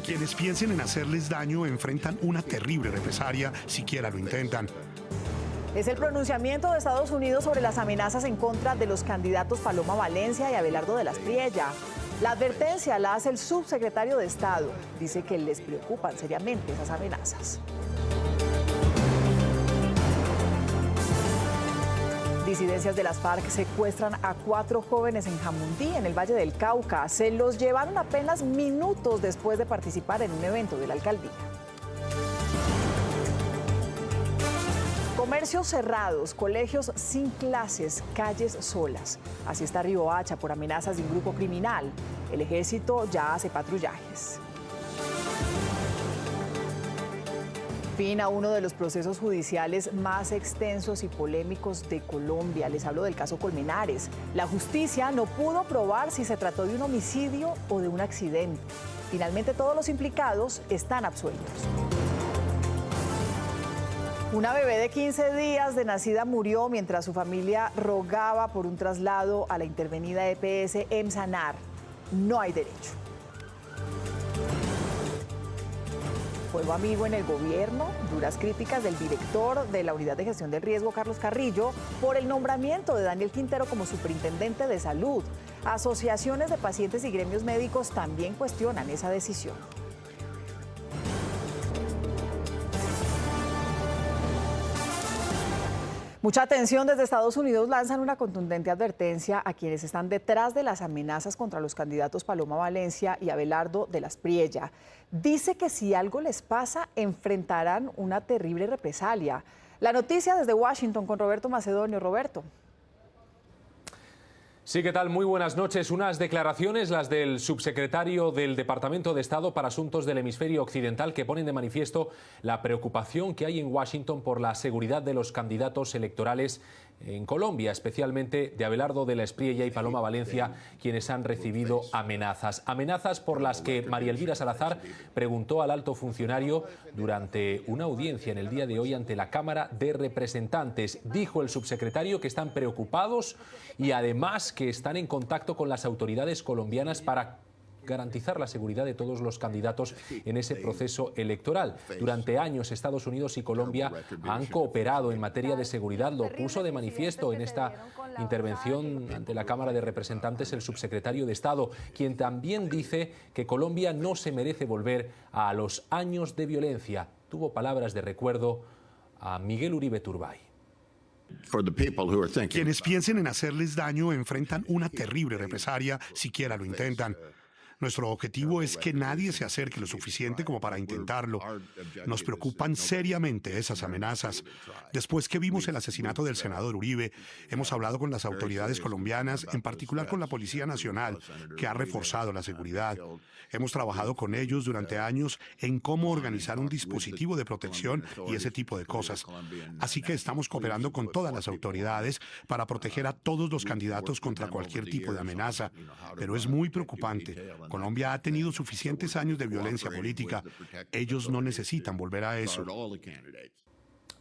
Quienes piensen en hacerles daño enfrentan una terrible represalia, siquiera lo intentan. Es el pronunciamiento de Estados Unidos sobre las amenazas en contra de los candidatos Paloma Valencia y Abelardo de la Espriella. La advertencia la hace el subsecretario de Estado. Dice que les preocupan seriamente esas amenazas. Disidencias de las FARC secuestran a 4 jóvenes en Jamundí, en el Valle del Cauca. Se los llevaron apenas minutos después de participar en un evento de la alcaldía. Comercios cerrados, colegios sin clases, calles solas. Así está Riohacha por amenazas de un grupo criminal. El ejército ya hace patrullajes. Fin a uno de los procesos judiciales más extensos y polémicos de Colombia. Les hablo del caso Colmenares. La justicia no pudo probar si se trató de un homicidio o de un accidente. Finalmente, todos los implicados están absueltos. Una bebé de 15 días de nacida murió mientras su familia rogaba por un traslado a la intervenida EPS Emsanar. No hay derecho. Fuego amigo en el gobierno, duras críticas del director de la Unidad de Gestión del Riesgo, Carlos Carrillo, por el nombramiento de Daniel Quintero como superintendente de salud. Asociaciones de pacientes y gremios médicos también cuestionan esa decisión. Mucha atención, desde Estados Unidos lanzan una contundente advertencia a quienes están detrás de las amenazas contra los candidatos Paloma Valencia y Abelardo de la Espriella. Dice que si algo les pasa, enfrentarán una terrible represalia. La noticia desde Washington con Roberto Macedonio. Roberto. Sí, ¿qué tal? Muy buenas noches. Unas declaraciones, las del subsecretario del Departamento de Estado para Asuntos del Hemisferio Occidental, que ponen de manifiesto la preocupación que hay en Washington por la seguridad de los candidatos electorales en Colombia, especialmente de Abelardo de la Espriella y Paloma Valencia, quienes han recibido amenazas. Amenazas por las que María Elvira Salazar preguntó al alto funcionario durante una audiencia en el día de hoy ante la Cámara de Representantes. Dijo el subsecretario que están preocupados y además que están en contacto con las autoridades colombianas para garantizar la seguridad de todos los candidatos en ese proceso electoral. Durante años Estados Unidos y Colombia han cooperado en materia de seguridad, lo puso de manifiesto en esta intervención ante la Cámara de Representantes el subsecretario de Estado, quien también dice que Colombia no se merece volver a los años de violencia. Tuvo palabras de recuerdo a Miguel Uribe Turbay. Quienes piensen en hacerles daño enfrentan una terrible represalia, siquiera lo intentan. Nuestro objetivo es que nadie se acerque lo suficiente como para intentarlo. Nos preocupan seriamente esas amenazas. Después que vimos el asesinato del senador Uribe, hemos hablado con las autoridades colombianas, en particular con la Policía Nacional, que ha reforzado la seguridad. Hemos trabajado con ellos durante años en cómo organizar un dispositivo de protección y ese tipo de cosas. Así que estamos cooperando con todas las autoridades para proteger a todos los candidatos contra cualquier tipo de amenaza. Pero es muy preocupante. Colombia ha tenido suficientes años de violencia política. Ellos no necesitan volver a eso.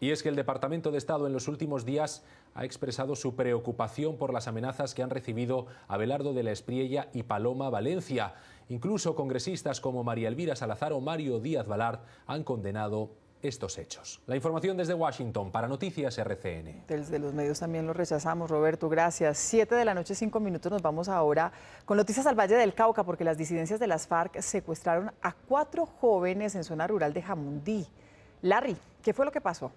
Y es que el Departamento de Estado en los últimos días ha expresado su preocupación por las amenazas que han recibido Abelardo de la Espriella y Paloma Valencia. Incluso congresistas como María Elvira Salazar o Mario Díaz Balart han condenado estos hechos. La información desde Washington para Noticias RCN. Desde los medios también lo rechazamos, Roberto, gracias. 7 de la noche, 5 minutos, nos vamos ahora con noticias al Valle del Cauca, porque las disidencias de las FARC secuestraron a 4 jóvenes en zona rural de Jamundí. Larry, ¿qué fue lo que pasó?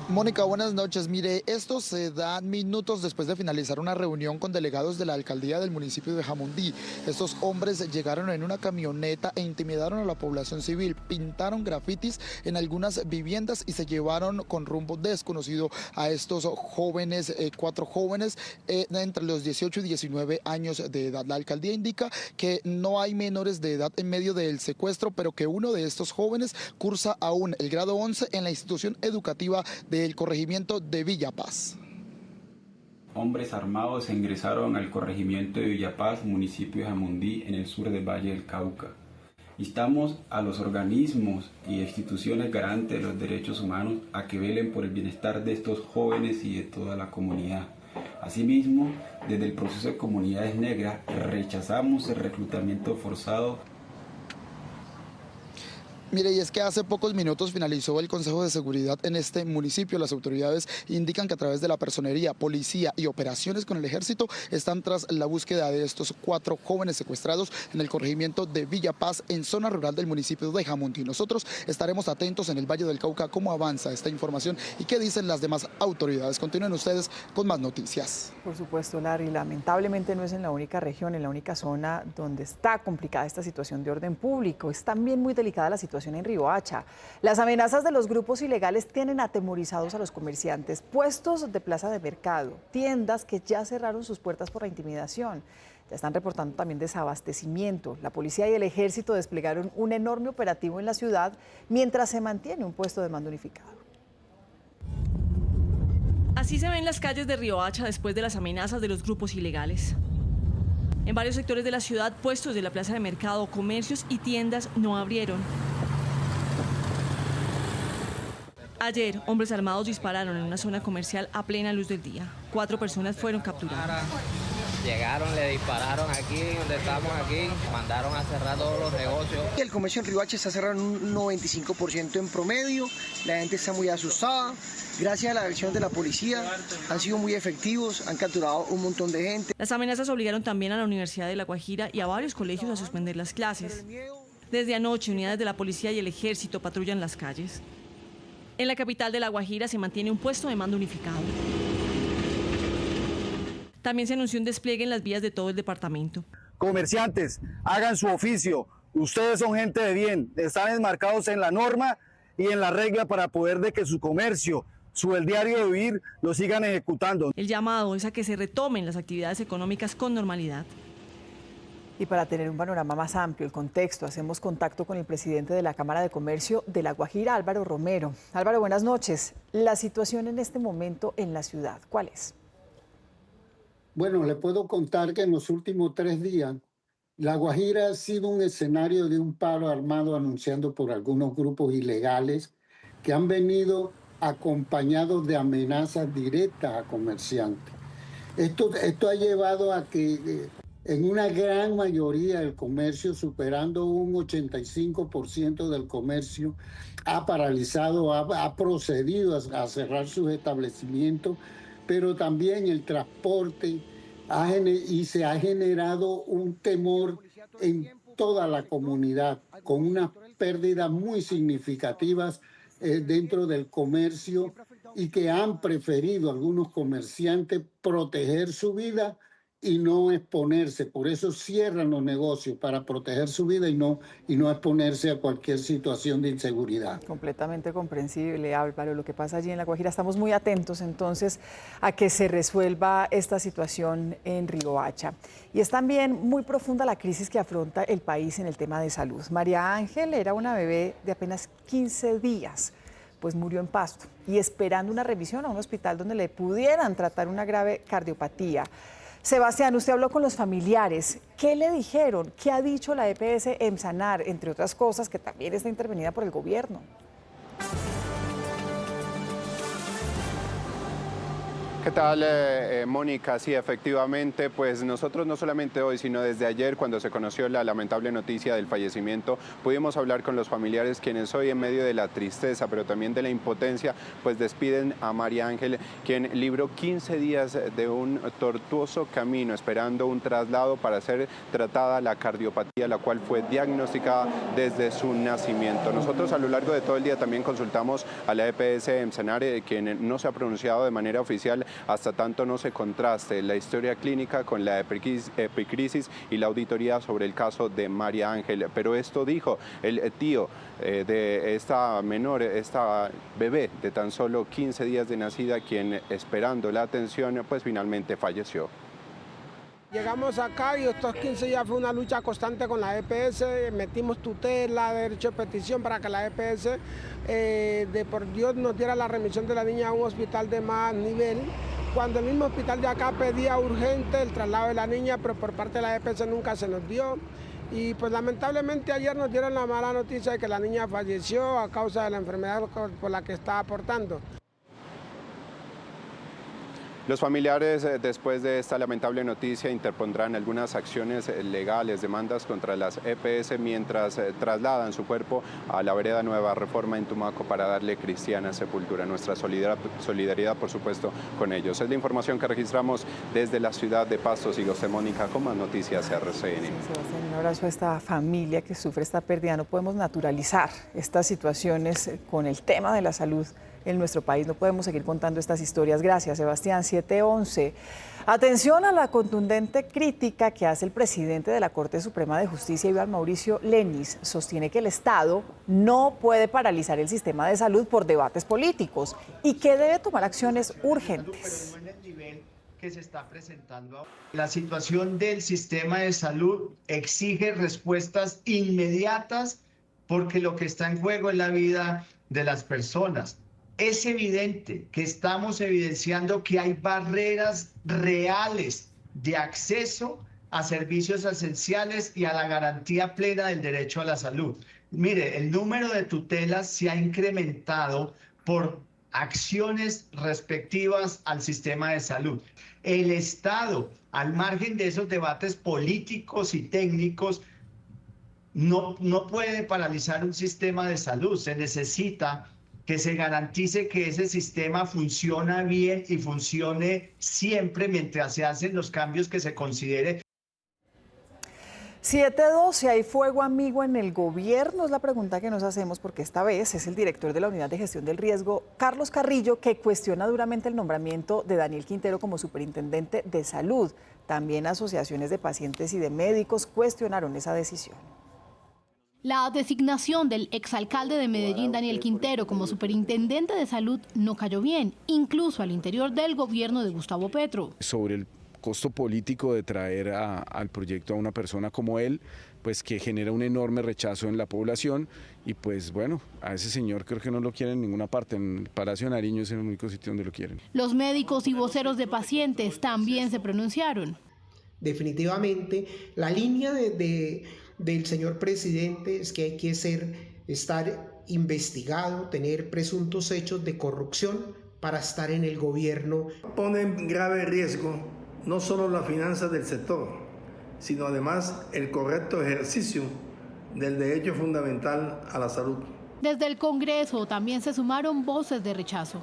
Mónica, buenas noches. Mire, esto se da minutos después de finalizar una reunión con delegados de la alcaldía del municipio de Jamundí. Estos hombres llegaron en una camioneta e intimidaron a la población civil, pintaron grafitis en algunas viviendas y se llevaron con rumbo desconocido a estos jóvenes, 4 jóvenes entre los 18 y 19 años de edad. La alcaldía indica que no hay menores de edad en medio del secuestro, pero que uno de estos jóvenes cursa aún el grado 11 en la institución educativa del corregimiento de Villa Paz. Hombres armados ingresaron al corregimiento de Villa Paz, municipio de Jamundí, en el sur del Valle del Cauca. Instamos a los organismos y instituciones garantes de los derechos humanos a que velen por el bienestar de estos jóvenes y de toda la comunidad. Asimismo, desde el proceso de comunidades negras rechazamos el reclutamiento forzado. Mire, y es que hace pocos minutos finalizó el Consejo de Seguridad en este municipio. Las autoridades indican que a través de la personería, policía y operaciones con el ejército están tras la búsqueda de estos 4 jóvenes secuestrados en el corregimiento de Villa Paz, en zona rural del municipio de Jamundí. Nosotros estaremos atentos en el Valle del Cauca cómo avanza esta información y qué dicen las demás autoridades. Continúen ustedes con más noticias. Por supuesto, Larry, lamentablemente no es en la única región, en la única zona donde está complicada esta situación de orden público. Es también muy delicada la situación en Riohacha. Las amenazas de los grupos ilegales tienen atemorizados a los comerciantes, puestos de plaza de mercado, tiendas que ya cerraron sus puertas por la intimidación. Ya están reportando también desabastecimiento. La policía y el ejército desplegaron un enorme operativo en la ciudad mientras se mantiene un puesto de mando unificado. Así se ven las calles de Riohacha después de las amenazas de los grupos ilegales. En varios sectores de la ciudad, puestos de la plaza de mercado, comercios y tiendas no abrieron. Ayer, hombres armados dispararon en una zona comercial a plena luz del día. 4 personas fueron capturadas. Llegaron, le dispararon aquí, donde estamos aquí, mandaron a cerrar todos los negocios. El comercio en Riohacha está cerrado en un 95% en promedio, la gente está muy asustada. Gracias a la acción de la policía, han sido muy efectivos, han capturado un montón de gente. Las amenazas obligaron también a la Universidad de La Guajira y a varios colegios a suspender las clases. Desde anoche, unidades de la policía y el ejército patrullan las calles. En la capital de La Guajira se mantiene un puesto de mando unificado. También se anunció un despliegue en las vías de todo el departamento. Comerciantes, hagan su oficio. Ustedes son gente de bien, están enmarcados en la norma y en la regla para poder de que su comercio, el diario de vivir, lo sigan ejecutando. El llamado es a que se retomen las actividades económicas con normalidad. Y para tener un panorama más amplio, el contexto, hacemos contacto con el presidente de la Cámara de Comercio de La Guajira, Álvaro Romero. Álvaro, buenas noches. La situación en este momento en la ciudad, ¿cuál es? Bueno, le puedo contar que en los últimos 3 días, La Guajira ha sido un escenario de un paro armado anunciado por algunos grupos ilegales que han venido acompañados de amenazas directas a comerciantes. Esto ha llevado a que en una gran mayoría del comercio, superando un 85% del comercio, ha paralizado, ha procedido a cerrar sus establecimientos, pero también el transporte y se ha generado un temor en toda la comunidad, con unas pérdidas muy significativas dentro del comercio y que han preferido algunos comerciantes proteger su vida y no exponerse. Por eso cierran los negocios, para proteger su vida y no exponerse a cualquier situación de inseguridad. Completamente comprensible, Álvaro, lo que pasa allí en La Guajira. Estamos muy atentos entonces a que se resuelva esta situación en Riohacha. Y es también muy profunda la crisis que afronta el país en el tema de salud. María Ángel era una bebé de apenas 15 días, pues murió en Pasto y esperando una revisión a un hospital donde le pudieran tratar una grave cardiopatía. Sebastián, usted habló con los familiares. ¿Qué le dijeron? ¿Qué ha dicho la EPS Emsanar, entre otras cosas, que también está intervenida por el gobierno? ¿Qué tal, Mónica? Sí, efectivamente, pues nosotros no solamente hoy, sino desde ayer, cuando se conoció la lamentable noticia del fallecimiento, pudimos hablar con los familiares, quienes hoy, en medio de la tristeza, pero también de la impotencia, pues despiden a María Ángel, quien libró 15 días de un tortuoso camino, esperando un traslado para ser tratada la cardiopatía, la cual fue diagnosticada desde su nacimiento. Nosotros a lo largo de todo el día también consultamos a la EPS Emsanar, quien no se ha pronunciado de manera oficial hasta tanto no se contraste la historia clínica con la epicrisis y la auditoría sobre el caso de María Ángel. Pero esto dijo el tío de esta menor, esta bebé de tan solo 15 días de nacida, quien, esperando la atención, pues finalmente falleció. Llegamos acá y estos 15 días fue una lucha constante con la EPS, metimos tutela, derecho de petición para que la EPS de por Dios nos diera la remisión de la niña a un hospital de más nivel, cuando el mismo hospital de acá pedía urgente el traslado de la niña, pero por parte de la EPS nunca se nos dio. Y pues lamentablemente ayer nos dieron la mala noticia de que la niña falleció a causa de la enfermedad por la que estaba portando. Los familiares, después de esta lamentable noticia, interpondrán algunas acciones legales, demandas contra las EPS, mientras trasladan su cuerpo a la vereda Nueva Reforma en Tumaco para darle cristiana sepultura. Nuestra solidaridad, por supuesto, con ellos. Es la información que registramos desde la ciudad de Pasto. Sigo usted, Mónica, con más noticias RCN. Sebastián, un abrazo a esta familia que sufre esta pérdida. No podemos naturalizar estas situaciones con el tema de la salud en nuestro país. No podemos seguir contando estas historias. Gracias, Sebastián. 7:11. Atención a la contundente crítica que hace el presidente de la Corte Suprema de Justicia, Iván Mauricio Lenis. Sostiene que el Estado no puede paralizar el sistema de salud por debates políticos y que debe tomar acciones urgentes. Que se está presentando. La situación del sistema de salud exige respuestas inmediatas porque lo que está en juego es la vida de las personas. Es evidente que estamos evidenciando que hay barreras reales de acceso a servicios esenciales y a la garantía plena del derecho a la salud. Mire, el número de tutelas se ha incrementado por acciones respectivas al sistema de salud. El Estado, al margen de esos debates políticos y técnicos, no puede paralizar un sistema de salud. Se necesita que se garantice que ese sistema funciona bien y funcione siempre mientras se hacen los cambios que se considere. 7:12, ¿hay fuego amigo en el gobierno? Es la pregunta que nos hacemos porque esta vez es el director de la Unidad de Gestión del Riesgo, Carlos Carrillo, que cuestiona duramente el nombramiento de Daniel Quintero como superintendente de salud. También asociaciones de pacientes y de médicos cuestionaron esa decisión. La designación del exalcalde de Medellín, Daniel Quintero, como superintendente de salud no cayó bien, incluso al interior del gobierno de Gustavo Petro. Sobre el costo político de traer al proyecto a una persona como él, pues que genera un enorme rechazo en la población y pues bueno, a ese señor creo que no lo quieren en ninguna parte, en el Palacio de Nariño es el único sitio donde lo quieren. Los médicos y voceros de pacientes también se pronunciaron. Definitivamente la línea del señor presidente es que hay que estar investigado, tener presuntos hechos de corrupción para estar en el gobierno. Pone en grave riesgo no solo las finanzas del sector, sino además el correcto ejercicio del derecho fundamental a la salud. Desde el Congreso también se sumaron voces de rechazo.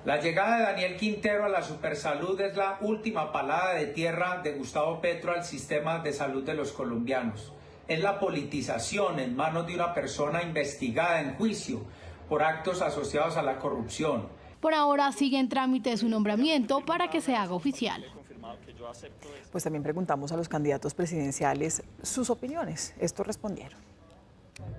La llegada de Daniel Quintero a la Supersalud es la última palada de tierra de Gustavo Petro al sistema de salud de los colombianos. Es la politización en manos de una persona investigada en juicio por actos asociados a la corrupción. Por ahora sigue en trámite su nombramiento para que se haga oficial. Pues también preguntamos a los candidatos presidenciales sus opiniones. Estos respondieron.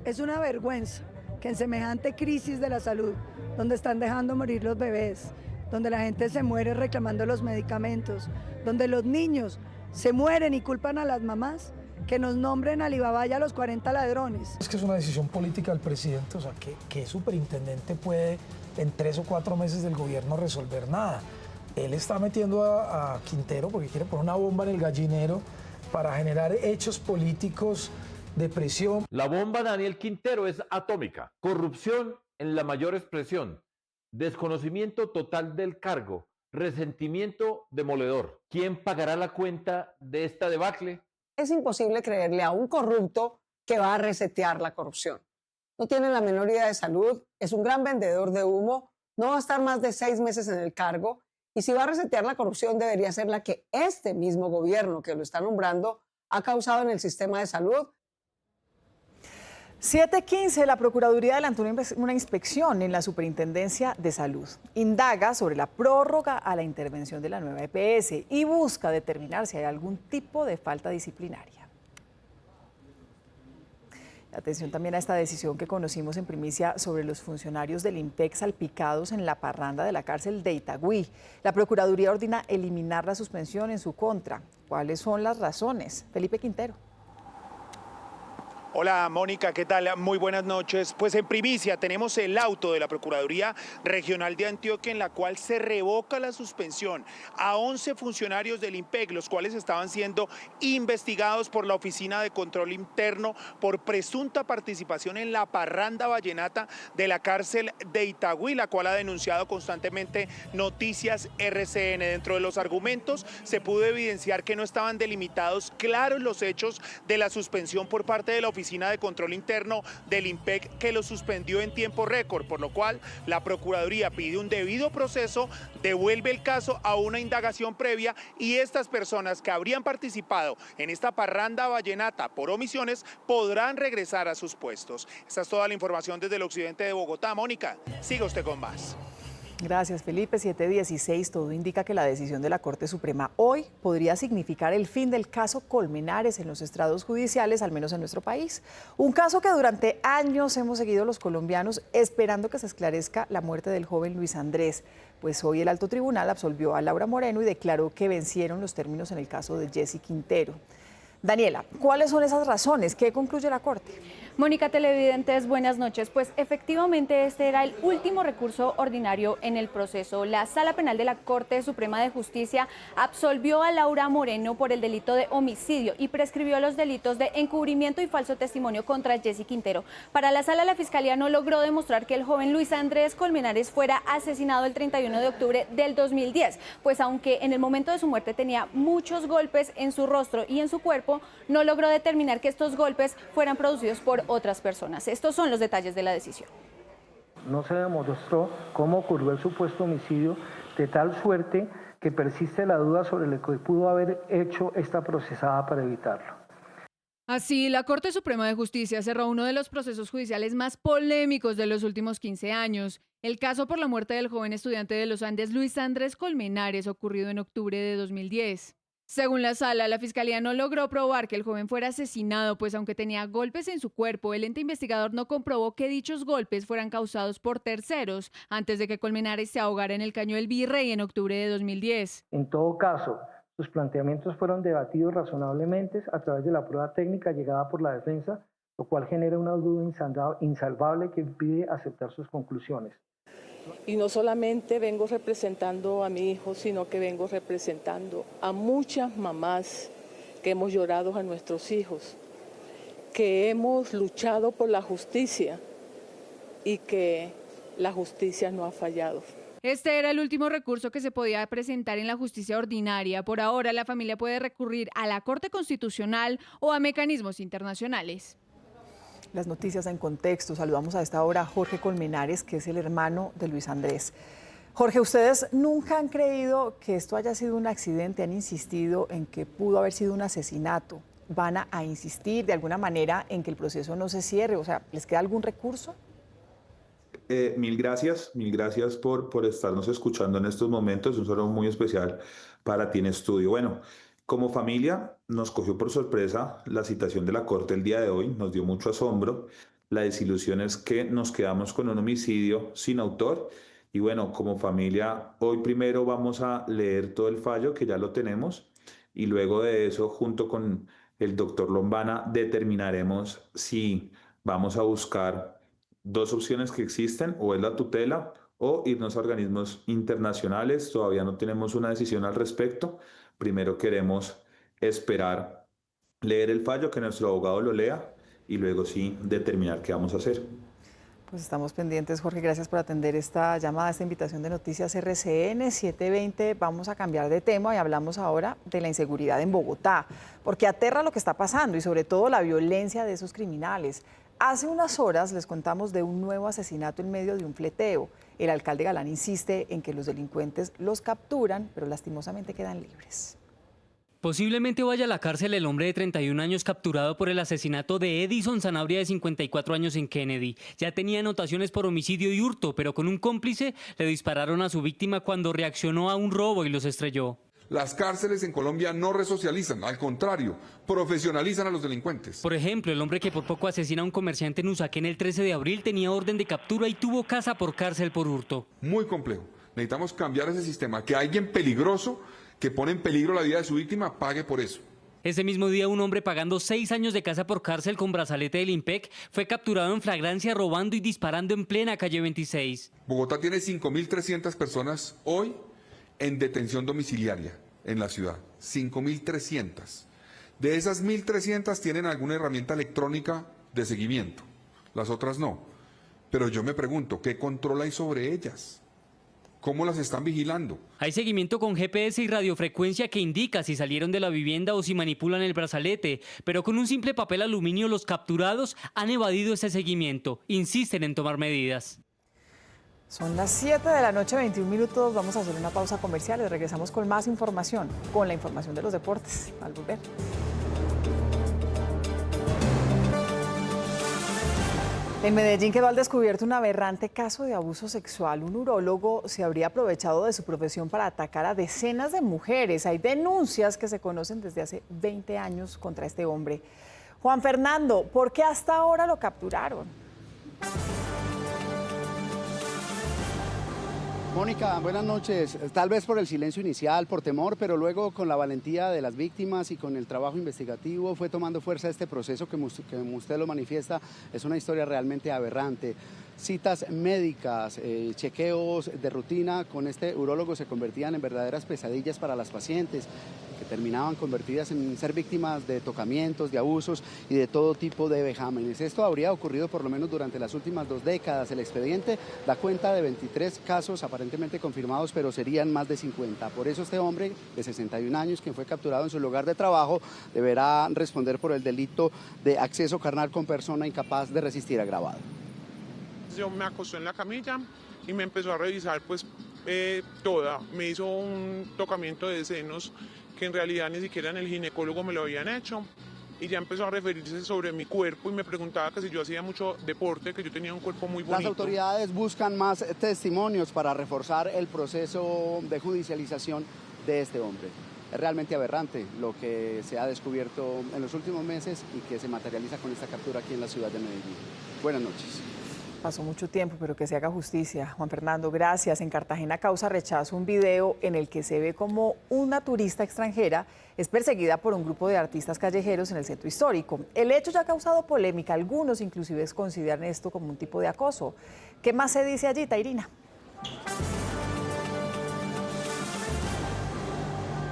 Es una vergüenza que en semejante crisis de la salud, donde están dejando morir los bebés, donde la gente se muere reclamando los medicamentos, donde los niños se mueren y culpan a las mamás, que nos nombren a Alibaba y a los 40 ladrones. Es que es una decisión política del presidente, o sea, que superintendente puede en 3 o 4 meses del gobierno resolver nada. Él está metiendo a Quintero porque quiere poner una bomba en el gallinero para generar hechos políticos de presión. La bomba Daniel Quintero es atómica. Corrupción en la mayor expresión. Desconocimiento total del cargo. Resentimiento demoledor. ¿Quién pagará la cuenta de esta debacle? Es imposible creerle a un corrupto que va a resetear la corrupción. No tiene la menor idea de salud, es un gran vendedor de humo, no va a estar más de 6 meses en el cargo y si va a resetear la corrupción debería ser la que este mismo gobierno que lo está nombrando ha causado en el sistema de salud. 7:15, la Procuraduría adelantó una inspección en la Superintendencia de Salud. Indaga sobre la prórroga a la intervención de la nueva EPS y busca determinar si hay algún tipo de falta disciplinaria. Atención también a esta decisión que conocimos en primicia sobre los funcionarios del INPEC salpicados en la parranda de la cárcel de Itagüí. La Procuraduría ordena eliminar la suspensión en su contra. ¿Cuáles son las razones? Felipe Quintero. Hola Mónica, ¿qué tal? Muy buenas noches. Pues en primicia tenemos el auto de la Procuraduría Regional de Antioquia en la cual se revoca la suspensión a 11 funcionarios del IMPEC, los cuales estaban siendo investigados por la Oficina de Control Interno por presunta participación en la parranda vallenata de la cárcel de Itagüí, la cual ha denunciado constantemente Noticias RCN. Dentro de los argumentos se pudo evidenciar que no estaban delimitados claros los hechos de la suspensión por parte de la Oficina de Control Interno del IMPEC, que lo suspendió en tiempo récord, por lo cual la Procuraduría pide un debido proceso, devuelve el caso a una indagación previa y estas personas que habrían participado en esta parranda vallenata por omisiones podrán regresar a sus puestos. Esta es toda la información desde el occidente de Bogotá. Mónica, siga usted con más. Gracias, Felipe. 7:16, todo indica que la decisión de la Corte Suprema hoy podría significar el fin del caso Colmenares en los estrados judiciales, al menos en nuestro país. Un caso que durante años hemos seguido los colombianos esperando que se esclarezca la muerte del joven Luis Andrés. Pues hoy el alto tribunal absolvió a Laura Moreno y declaró que vencieron los términos en el caso de Jessy Quintero. Daniela, ¿cuáles son esas razones? ¿Qué concluye la Corte? Mónica, televidentes, buenas noches. Pues efectivamente este era el último recurso ordinario en el proceso. La Sala Penal de la Corte Suprema de Justicia absolvió a Laura Moreno por el delito de homicidio y prescribió los delitos de encubrimiento y falso testimonio contra Jessy Quintero. Para la Sala, la Fiscalía no logró demostrar que el joven Luis Andrés Colmenares fuera asesinado el 31 de octubre del 2010, pues aunque en el momento de su muerte tenía muchos golpes en su rostro y en su cuerpo, no logró determinar que estos golpes fueran producidos por otras personas. Estos son los detalles de la decisión. No se demostró cómo ocurrió el supuesto homicidio, de tal suerte que persiste la duda sobre lo que pudo haber hecho esta procesada para evitarlo. Así, la Corte Suprema de Justicia cerró uno de los procesos judiciales más polémicos de los últimos 15 años. El caso por la muerte del joven estudiante de los Andes, Luis Andrés Colmenares, ocurrido en octubre de 2010. Según la Sala, la Fiscalía no logró probar que el joven fuera asesinado, pues aunque tenía golpes en su cuerpo, el ente investigador no comprobó que dichos golpes fueran causados por terceros, antes de que Colmenares se ahogara en el Caño del Virrey en octubre de 2010. En todo caso, sus planteamientos fueron debatidos razonablemente a través de la prueba técnica llegada por la defensa, lo cual genera una duda insalvable que impide aceptar sus conclusiones. Y no solamente vengo representando a mi hijo, sino que vengo representando a muchas mamás que hemos llorado a nuestros hijos, que hemos luchado por la justicia y que la justicia no ha fallado. Este era el último recurso que se podía presentar en la justicia ordinaria. Por ahora, la familia puede recurrir a la Corte Constitucional o a mecanismos internacionales. Las noticias en contexto. Saludamos a esta hora a Jorge Colmenares, que es el hermano de Luis Andrés. Jorge, ¿ustedes nunca han creído que esto haya sido un accidente? ¿Han insistido en que pudo haber sido un asesinato? ¿Van a insistir de alguna manera en que el proceso no se cierre? O sea, ¿les queda algún recurso? Mil gracias por estarnos escuchando en estos momentos. Un saludo muy especial para ti en estudio. Bueno, como familia nos cogió por sorpresa la citación de la Corte el día de hoy, nos dio mucho asombro. La desilusión es que nos quedamos con un homicidio sin autor y bueno, como familia hoy primero vamos a leer todo el fallo que ya lo tenemos y luego de eso junto con el doctor Lombana determinaremos si vamos a buscar dos opciones que existen, o es la tutela o irnos a organismos internacionales. Todavía no tenemos una decisión al respecto. Primero queremos esperar, leer el fallo, que nuestro abogado lo lea y luego sí determinar qué vamos a hacer. Pues estamos pendientes, Jorge. Gracias por atender esta llamada, esta invitación de Noticias RCN. 7:20, vamos a cambiar de tema y hablamos ahora de la inseguridad en Bogotá, porque aterra lo que está pasando y sobre todo la violencia de esos criminales. Hace unas horas les contamos de un nuevo asesinato en medio de un fleteo. El alcalde Galán insiste en que los delincuentes los capturan, pero lastimosamente quedan libres. Posiblemente vaya a la cárcel el hombre de 31 años capturado por el asesinato de Edison Sanabria, de 54 años, en Kennedy. Ya tenía anotaciones por homicidio y hurto, pero con un cómplice le dispararon a su víctima cuando reaccionó a un robo y los estrelló. Las cárceles en Colombia no resocializan, al contrario, profesionalizan a los delincuentes. Por ejemplo, el hombre que por poco asesina a un comerciante en Usaquén el 13 de abril tenía orden de captura y tuvo casa por cárcel por hurto. Muy complejo. Necesitamos cambiar ese sistema, que alguien peligroso, que pone en peligro la vida de su víctima, pague por eso. Ese mismo día, un hombre pagando 6 años de casa por cárcel con brazalete del IMPEC fue capturado en flagrancia robando y disparando en plena calle 26. Bogotá tiene 5.300 personas hoy en detención domiciliaria en la ciudad. 5.300. De esas 1.300 tienen alguna herramienta electrónica de seguimiento. Las otras no. Pero yo me pregunto, ¿qué control hay sobre ellas? ¿Cómo las están vigilando? Hay seguimiento con GPS y radiofrecuencia que indica si salieron de la vivienda o si manipulan el brazalete, pero con un simple papel aluminio los capturados han evadido ese seguimiento. Insisten en tomar medidas. Son las 7 de la noche, 21 minutos. Vamos a hacer una pausa comercial y regresamos con más información, con la información de los deportes. Al volver. En Medellín quedó al descubierto un aberrante caso de abuso sexual. Un urólogo se habría aprovechado de su profesión para atacar a decenas de mujeres. Hay denuncias que se conocen desde hace 20 años contra este hombre. Juan Fernando, ¿por qué hasta ahora lo capturaron? Mónica, buenas noches. Tal vez por el silencio inicial, por temor, pero luego con la valentía de las víctimas y con el trabajo investigativo fue tomando fuerza este proceso que usted lo manifiesta. Es una historia realmente aberrante. Citas médicas, chequeos de rutina con este urólogo se convertían en verdaderas pesadillas para las pacientes, que terminaban convertidas en ser víctimas de tocamientos, de abusos y de todo tipo de vejámenes. Esto habría ocurrido por lo menos durante las últimas 2 décadas. El expediente da cuenta de 23 casos aparentemente confirmados, pero serían más de 50. Por eso este hombre de 61 años, quien fue capturado en su lugar de trabajo, deberá responder por el delito de acceso carnal con persona incapaz de resistir agravado. Yo me acosté en la camilla y me empezó a revisar toda. Me hizo un tocamiento de senos que en realidad ni siquiera en el ginecólogo me lo habían hecho. Y ya empezó a referirse sobre mi cuerpo y me preguntaba que si yo hacía mucho deporte, que yo tenía un cuerpo muy bonito. Las autoridades buscan más testimonios para reforzar el proceso de judicialización de este hombre. Es realmente aberrante lo que se ha descubierto en los últimos meses y que se materializa con esta captura aquí en la ciudad de Medellín. Buenas noches. Pasó mucho tiempo, pero que se haga justicia. Juan Fernando, gracias. En Cartagena causa rechazo un video en el que se ve como una turista extranjera es perseguida por un grupo de artistas callejeros en el centro histórico. El hecho ya ha causado polémica. Algunos inclusive consideran esto como un tipo de acoso. ¿Qué más se dice allí, Tairina?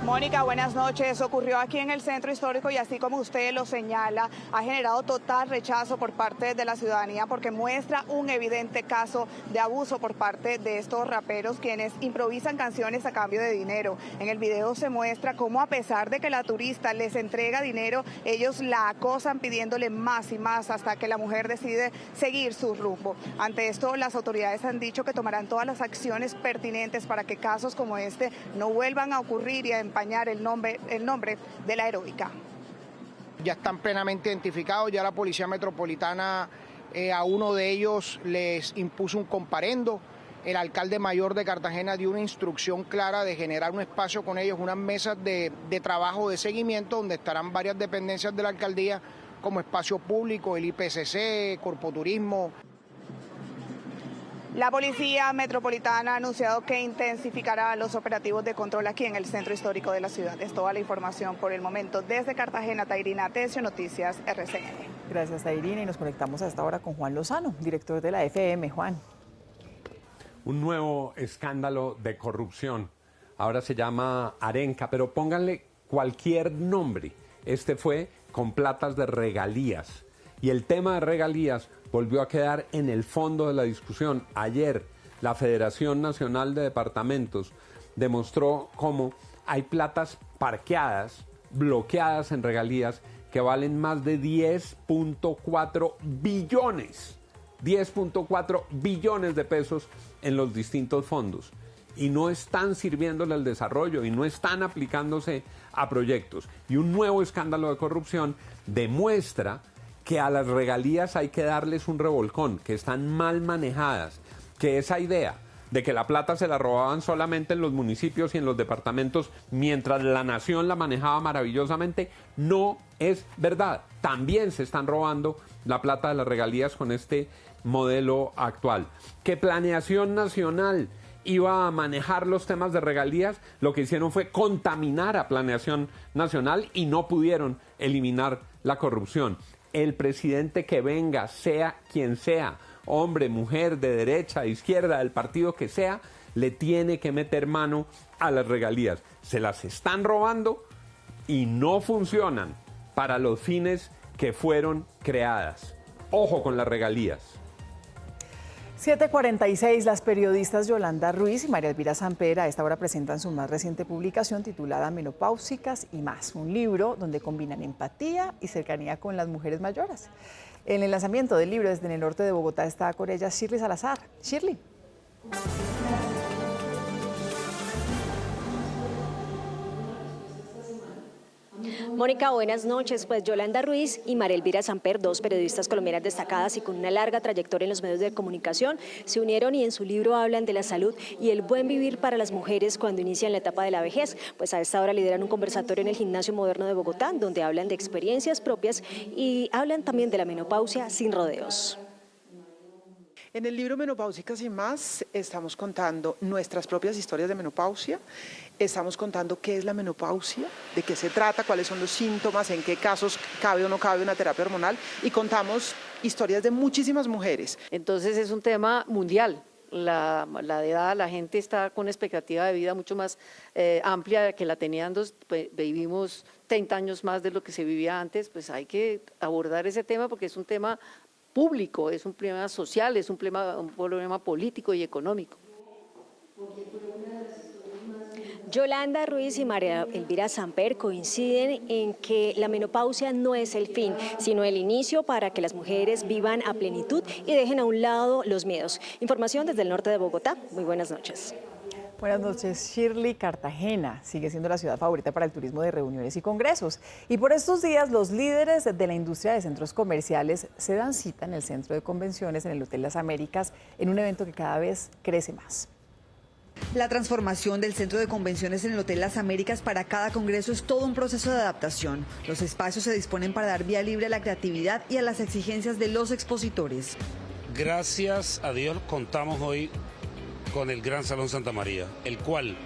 Mónica, buenas noches. Ocurrió aquí en el centro histórico y así como usted lo señala, ha generado total rechazo por parte de la ciudadanía porque muestra un evidente caso de abuso por parte de estos raperos quienes improvisan canciones a cambio de dinero. En el video se muestra cómo a pesar de que la turista les entrega dinero, ellos la acosan pidiéndole más y más hasta que la mujer decide seguir su rumbo. Ante esto, las autoridades han dicho que tomarán todas las acciones pertinentes para que casos como este no vuelvan a ocurrir y a empañar el nombre de la heroica. Ya están plenamente identificados, ya la Policía Metropolitana a uno de ellos les impuso un comparendo. El alcalde mayor de Cartagena dio una instrucción clara de generar un espacio con ellos, unas mesas de trabajo de seguimiento donde estarán varias dependencias de la alcaldía como espacio público, el IPCC, Corpoturismo. La Policía Metropolitana ha anunciado que intensificará los operativos de control aquí en el centro histórico de la ciudad. Es toda la información por el momento. Desde Cartagena, Tairina Tesio, Noticias RCN. Gracias, Tairina. Y nos conectamos a esta hora con Juan Lozano, director de la FM. Juan. Un nuevo escándalo de corrupción. Ahora se llama Arenca, pero pónganle cualquier nombre. Este fue con platas de regalías. Y el tema de regalías volvió a quedar en el fondo de la discusión. Ayer, la Federación Nacional de Departamentos demostró cómo hay platas parqueadas, bloqueadas en regalías, que valen más de 10.4 billones. 10.4 billones de pesos en los distintos fondos. Y no están sirviéndole al desarrollo y no están aplicándose a proyectos. Y un nuevo escándalo de corrupción demuestra que a las regalías hay que darles un revolcón, que están mal manejadas, que esa idea de que la plata se la robaban solamente en los municipios y en los departamentos mientras la nación la manejaba maravillosamente, no es verdad. También se están robando la plata de las regalías con este modelo actual. Que Planeación Nacional iba a manejar los temas de regalías, lo que hicieron fue contaminar a Planeación Nacional y no pudieron eliminar la corrupción. El presidente que venga, sea quien sea, hombre, mujer, de derecha, de izquierda, del partido que sea, le tiene que meter mano a las regalías. Se las están robando y no funcionan para los fines que fueron creadas. Ojo con las regalías. 7:46, las periodistas Yolanda Ruiz y María Elvira Samper a esta hora presentan su más reciente publicación titulada Menopáusicas y más, un libro donde combinan empatía y cercanía con las mujeres mayores. En el lanzamiento del libro desde el norte de Bogotá está con ellas Shirley Salazar. Shirley. Mónica, buenas noches. Pues Yolanda Ruiz y María Elvira Samper, dos periodistas colombianas destacadas y con una larga trayectoria en los medios de comunicación, se unieron y en su libro hablan de la salud y el buen vivir para las mujeres cuando inician la etapa de la vejez. Pues a esta hora lideran un conversatorio en el Gimnasio Moderno de Bogotá, donde hablan de experiencias propias y hablan también de la menopausia sin rodeos. En el libro Menopáusicas y más estamos contando nuestras propias historias de menopausia, estamos contando qué es la menopausia, de qué se trata, cuáles son los síntomas, en qué casos cabe o no cabe una terapia hormonal y contamos historias de muchísimas mujeres. Entonces es un tema mundial. La edad, la gente está con una expectativa de vida mucho más amplia que la tenían, vivimos 30 años más de lo que se vivía antes, pues hay que abordar ese tema porque es un tema público, es un problema social, es un problema político y económico. Yolanda Ruiz y María Elvira Samper coinciden en que la menopausia no es el fin, sino el inicio para que las mujeres vivan a plenitud y dejen a un lado los miedos. Información desde el norte de Bogotá. Muy buenas noches. Buenas noches, Shirley. Cartagena sigue siendo la ciudad favorita para el turismo de reuniones y congresos. Y por estos días, los líderes de la industria de centros comerciales se dan cita en el centro de convenciones, en el Hotel Las Américas, en un evento que cada vez crece más. La transformación del centro de convenciones en el Hotel Las Américas para cada congreso es todo un proceso de adaptación. Los espacios se disponen para dar vía libre a la creatividad y a las exigencias de los expositores. Gracias a Dios contamos hoy con el Gran Salón Santa María, el cual,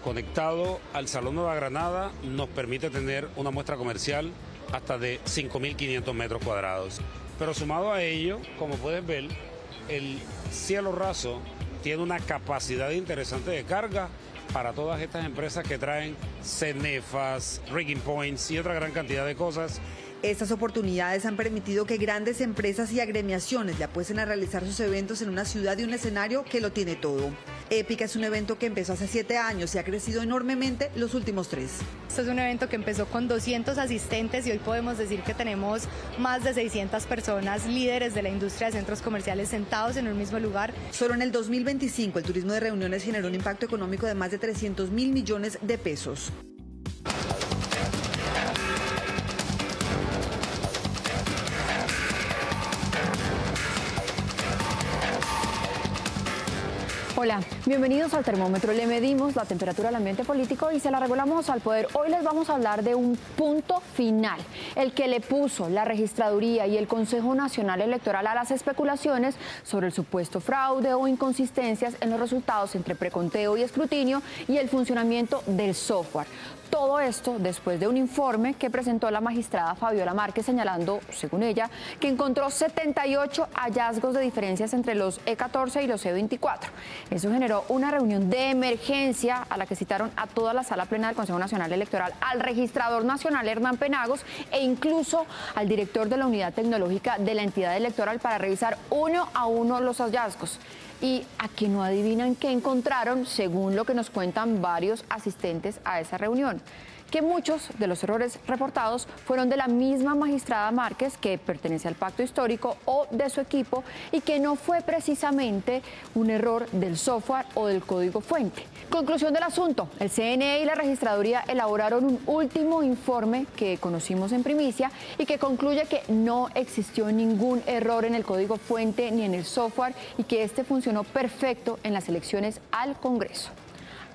conectado al Salón Nueva Granada, nos permite tener una muestra comercial hasta de 5.500 metros cuadrados. Pero sumado a ello, como puedes ver, el cielo raso tiene una capacidad interesante de carga para todas estas empresas que traen cenefas, rigging points y otra gran cantidad de cosas. Estas oportunidades han permitido que grandes empresas y agremiaciones le apuesten a realizar sus eventos en una ciudad y un escenario que lo tiene todo. Épica es un evento que empezó hace 7 años y ha crecido enormemente los últimos 3. Este es un evento que empezó con 200 asistentes y hoy podemos decir que tenemos más de 600 personas, líderes de la industria de centros comerciales sentados en un mismo lugar. Solo en el 2025 el turismo de reuniones generó un impacto económico de más de 300.000 millones de pesos. Hola, bienvenidos al termómetro. Le medimos la temperatura al ambiente político y se la regulamos al poder. Hoy les vamos a hablar de un punto final, el que le puso la Registraduría y el Consejo Nacional Electoral a las especulaciones sobre el supuesto fraude o inconsistencias en los resultados entre preconteo y escrutinio y el funcionamiento del software. Todo esto después de un informe que presentó la magistrada Fabiola Márquez señalando, según ella, que encontró 78 hallazgos de diferencias entre los E14 y los E24. Eso generó una reunión de emergencia a la que citaron a toda la sala plena del Consejo Nacional Electoral, al registrador nacional Hernán Penagos e incluso al director de la unidad tecnológica de la entidad electoral para revisar uno a uno los hallazgos. Y a que no adivinan qué encontraron, según lo que nos cuentan varios asistentes a esa reunión, que muchos de los errores reportados fueron de la misma magistrada Márquez, que pertenece al pacto histórico, o de su equipo, y que no fue precisamente un error del software o del código fuente. Conclusión del asunto, el CNE y la Registraduría elaboraron un último informe que conocimos en primicia y que concluye que no existió ningún error en el código fuente ni en el software y que este funcionó perfecto en las elecciones al Congreso.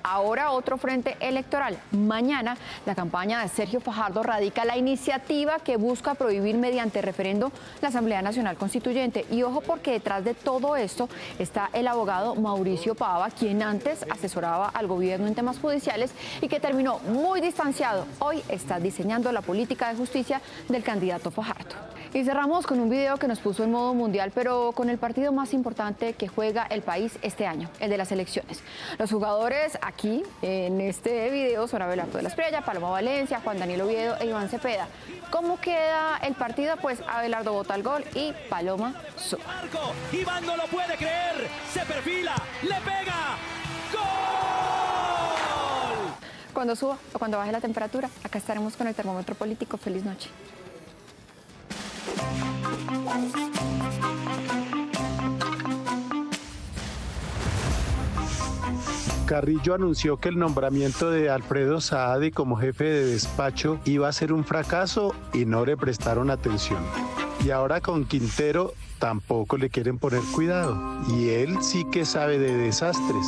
ahora otro frente electoral. Mañana, la campaña de Sergio Fajardo radica la iniciativa que busca prohibir mediante referendo la Asamblea Nacional Constituyente. Y ojo, porque detrás de todo esto está el abogado Mauricio Pava, quien antes asesoraba al gobierno en temas judiciales y que terminó muy distanciado. Hoy está diseñando la política de justicia del candidato Fajardo. Y cerramos con un video que nos puso en modo mundial, pero con el partido más importante que juega el país este año, el de las elecciones. Los jugadores aquí en este video son Abelardo de la Espriella, Paloma Valencia, Juan Daniel Oviedo e Iván Cepeda. ¿Cómo queda el partido? Pues Abelardo bota el gol y Paloma suma. Iván no lo puede creer, se perfila, le pega, ¡gol! Cuando suba o cuando baje la temperatura, acá estaremos con el termómetro político. Feliz noche. Carrillo anunció que el nombramiento de Alfredo Saadi como jefe de despacho iba a ser un fracaso y no le prestaron atención. Y ahora con Quintero tampoco le quieren poner cuidado. Y él sí que sabe de desastres.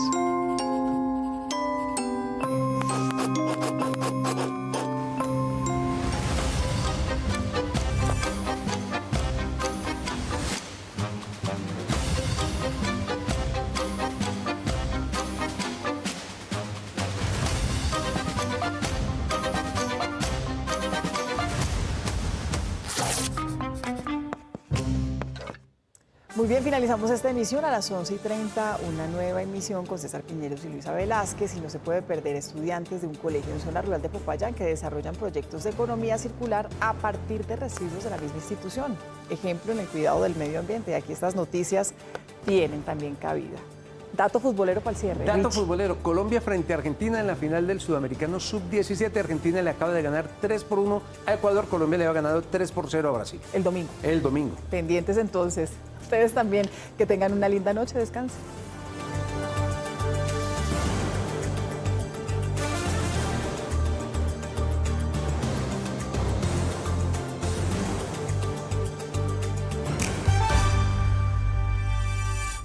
Muy bien, finalizamos esta emisión a las 11:30, una nueva emisión con César Piñeros y Luisa Velázquez. Y no se puede perder estudiantes de un colegio en zona rural de Popayán que desarrollan proyectos de economía circular a partir de residuos de la misma institución. Ejemplo en el cuidado del medio ambiente. Aquí estas noticias tienen también cabida. Dato futbolero para el cierre. Dato futbolero. Colombia frente a Argentina en la final del Sudamericano Sub-17. Argentina le acaba de ganar 3-1 a Ecuador. Colombia le ha ganado 3-0 a Brasil. El domingo. El domingo. Pendientes entonces. Ustedes también. Que tengan una linda noche. Descansen.